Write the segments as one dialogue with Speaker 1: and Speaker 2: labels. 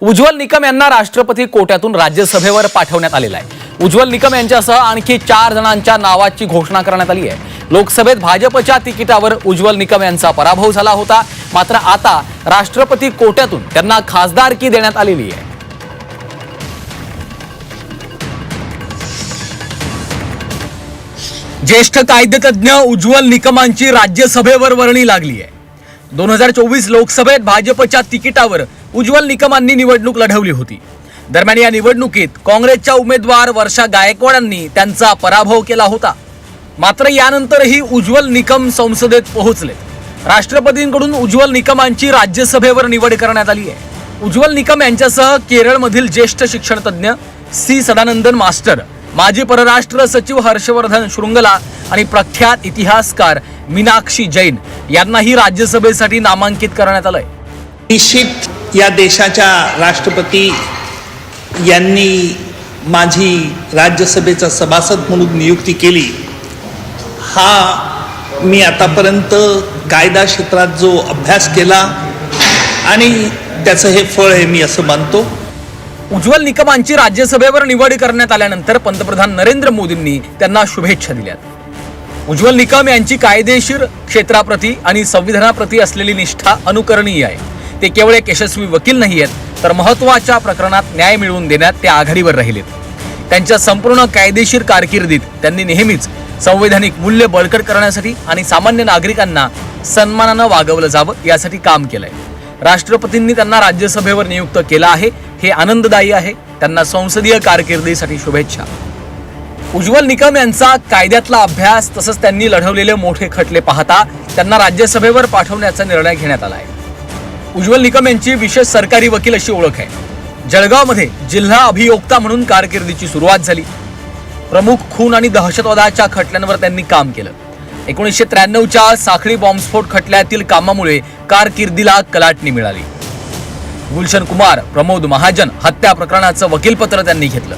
Speaker 1: उज्ज्वल निकम यांना राष्ट्रपती कोट्यातून राज्यसभेवर पाठवण्यात आलेला आहे। उज्ज्वल निकम यांच्यासह आणखी 4 जणांच्या नावाची घोषणा करण्यात आली आहे। लोकसभेत भाजपच्या तिकिटावर उज्ज्वल निकम यांचा पराभव झाला होता, मात्र आता राष्ट्रपती कोट्यातून त्यांना खासदारकी देण्यात आलेली आहे। ज्येष्ठ कायदेतज्ञ उज्ज्वल निकमांची राज्यसभेवर वर्णी लागली आहे। 2024 लोकसभेत भाजपच्या तिकिटावर उज्ज्वल निकमांनी निवडणूक लढवली होती। दरम्यान या निवडणुकीत काँग्रेसच्या उमेदवार वर्षा गायकवाडांनी त्यांचा पराभव केला होता। मात्र यानंतरही उज्ज्वल निकम संसदेत पोहोचले। राष्ट्रपतींकडून उज्ज्वल निकमांची राज्यसभेवर निवड करण्यात आली आहे। उज्ज्वल निकम यांच्यासह केरळमधील ज्येष्ठ शिक्षणतज्ञ सी सदानंदन मास्टर, माजी परराष्ट्र सचिव हर्षवर्धन श्रृंगला आणि प्रख्यात इतिहासकार मीनाक्षी जैन यांनाही राज्यसभेसाठी नामांकित करण्यात आलंय।
Speaker 2: निश्चित या देशाच्या राष्ट्रपती यांनी माझी राज्यसभेचा सभासद म्हणून नियुक्ती केली। हा मी आतापर्यंत कायदा क्षेत्रात जो अभ्यास केला आणि त्याचं हे फळ आहे मी असं मानतो।
Speaker 1: उज्ज्वल निकमांची राज्यसभेवर निवड करण्यात आल्यानंतर पंतप्रधान नरेंद्र मोदींनी त्यांना शुभेच्छा दिल्यात। उज्ज्वल निकम यांची कायदेशीर क्षेत्राप्रती आणि संविधानाप्रती असलेली निष्ठा अनुकरणीय आहे। ते केवळ एक यशस्वी वकील नाही आहेत, तर महत्त्वाच्या प्रकरणात न्याय मिळवून देण्यात ते आघाडीवर राहिलेत। त्यांच्या संपूर्ण कायदेशीर कारकिर्दीत त्यांनी नेहमीच संवैधानिक मूल्य बळकट करण्यासाठी आणि सामान्य नागरिकांना सन्मानानं वागवलं जावं यासाठी काम केलंय। राष्ट्रपतींनी त्यांना राज्यसभेवर नियुक्त केलं आहे, हे आनंददायी आहे। त्यांना संसदीय कारकिर्दीसाठी शुभेच्छा। उज्ज्वल निकम यांचा कायद्यातला अभ्यास तसंच त्यांनी लढवलेले मोठे खटले पाहता त्यांना राज्यसभेवर पाठवण्याचा निर्णय घेण्यात आला आहे। उज्ज्वल निकम यांची विशेष सरकारी वकील अशी ओळख आहे। जळगावमध्ये जिल्हा अभियोक्ता म्हणून कारकिर्दीची सुरुवात झाली। प्रमुख खून आणि दहशतवादाच्या खटल्यांवर त्यांनी काम केलं। 1993च्या साखळी बॉम्बस्फोट खटल्यातील कामामुळे कारकिर्दीला कलाटणी मिळाली। गुलशन कुमार, प्रमोद महाजन हत्या प्रकरणाचं वकीलपत्र त्यांनी घेतलं।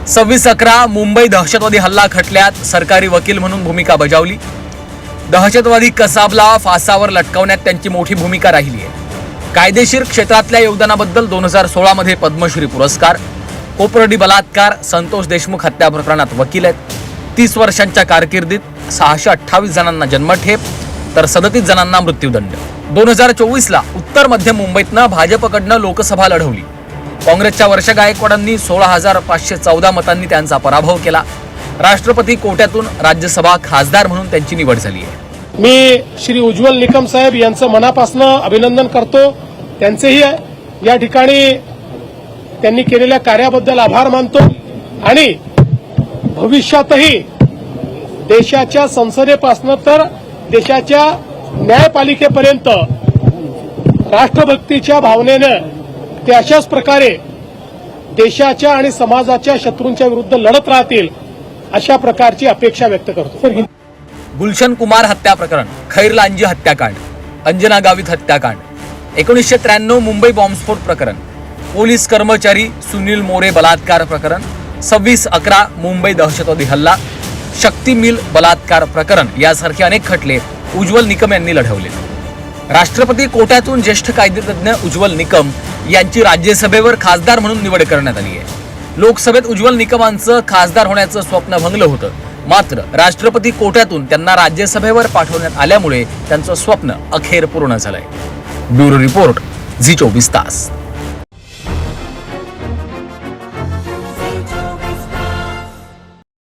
Speaker 1: 26/11 मुंबई दहशतवादी हल्ला खटल्यात सरकारी वकील म्हणून भूमिका बजावली। दहशतवादी कसाबला फासावर लटकवण्यात त्यांची मोठी भूमिका राहिली आहे। कायदेशीर क्षेत्रातल्या योगदानाबद्दल 2016 मध्ये पद्मश्री पुरस्कार। कोपर्डी बलात्कार, संतोष देशमुख हत्या प्रकरणात वकील आहेत। 30 वर्षांच्या कारकिर्दीत 628 जणांना जन्मठेप तर 37 जणांना मृत्यूदंड। 2024ला उत्तर मध्य मुंबईतनं भाजपकडनं लोकसभा लढवली। काँग्रेसच्या वर्षा गायकवाडांनी 16,514 मतांनी त्यांचा पराभव केला। राष्ट्रपती कोट्यातून राज्यसभा खासदार म्हणून त्यांची निवड झाली आहे।
Speaker 3: मी श्री उज्ज्वल निकम साहेब यांचं मनापासून अभिनंदन करतो। त्यांचेही या ठिकाणी त्यांनी केलेल्या कार्याबद्दल आभार मानतो आणि भविष्यातही देशाच्या संसदेपासून तर देशाच्या न्यायपालिकेपर्यंत राष्ट्रभक्तीच्या भावनेनं ते अशाच प्रकारे देशाच्या आणि समाजाच्या शत्रूंच्या विरुद्ध लढत राहतील अशा प्रकारची अपेक्षा व्यक्त करतो।
Speaker 1: गुलशन कुमार हत्या प्रकरण, खैर लांजी हत्याकांड, अंजना गावित हत्याकांड, 1993 मुंबई बॉम्बस्फोट प्रकरण, पोलीस कर्मचारी सुनील मोरे बलात्कार प्रकरण, 26/11 मुंबई दहशतवादी हल्ला, शक्ती मिल बलात्कार प्रकरण यासारखे अनेक खटले उज्ज्वल निकम यांनी लढवले। राष्ट्रपती कोट्यातून ज्येष्ठ कायदेतज्ञ उज्ज्वल निकम यांची राज्यसभेवर खासदार म्हणून निवड करण्यात आली आहे। लोकसभेत उज्ज्वल निकमांचं खासदार होण्याचं स्वप्न भंगलं होतं, मात्र राष्ट्रपती कोट्यातून त्यांना राज्यसभेवर पाठवण्यात आल्यामुळे त्यांचं स्वप्न अखेर पूर्ण झालंय। ब्युरो रिपोर्ट, झी 24 तास।